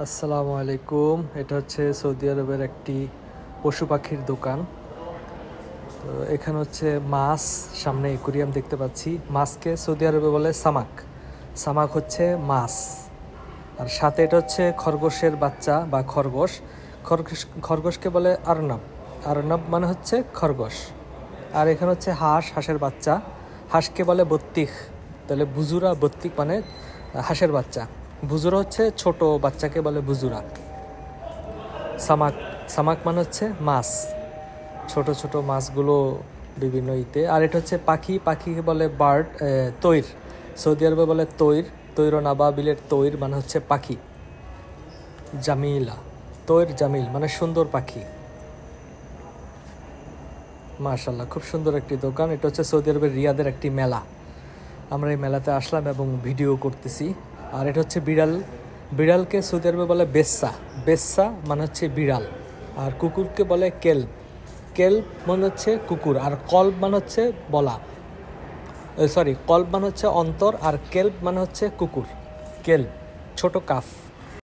আসসালামু আলাইকুম। এটা হচ্ছে সৌদি আরবের একটি পশু পাখির দোকান। তো এখানে হচ্ছে মাছ, সামনে অ্যাকুরিয়াম দেখতে পাচ্ছি। মাছকে সৌদি আরবে বলে সামাক। সামাক হচ্ছে মাছ। আর সাথে এটা হচ্ছে খরগোশের বাচ্চা বা খরগোশ। খরগোশকে বলে আরনাব। আরনাব মানে হচ্ছে খরগোশ। আর এখানে হচ্ছে হাঁসের বাচ্চা। হাঁসকে বলে বত্তিখ। তাহলে বুজুরা, বত্তিখ মানে হাঁসের বাচ্চা। বুজুরা হচ্ছে ছোট বাচ্চাকে বলে বুজুরা। সামাক, সামাক মানে হচ্ছে মাছ, ছোট ছোট মাছগুলো বিভিন্ন ইতে। আর এটা হচ্ছে পাখি, পাখিকে বলে বার্ড, তৈর। সৌদি আরবে বলে তৈর। তৈর নাবাবিলের তৈর মানে হচ্ছে পাখি। জামিলা, তৈর জামিল মানে সুন্দর পাখি। মাশাআল্লাহ, খুব সুন্দর একটি দোকান। এটা হচ্ছে সৌদি আরবের রিয়াদের একটি মেলা। আমরা এই মেলাতে আসলাম এবং ভিডিও করতেছি। আর এটা হচ্ছে বিড়াল। বিড়ালকে সৌদি আরবে বলে বেস্সা। বেস্সা মানে হচ্ছে বিড়াল। আর কুকুরকে বলে কেল্ব। কেল্ব মানে হচ্ছে কুকুর। আর কল্ব মানে হচ্ছে বলা, কল্ব মানে হচ্ছে অন্তর। আর কেল্ব মানে হচ্ছে কুকুর। কেল্ব ছোট কাফ।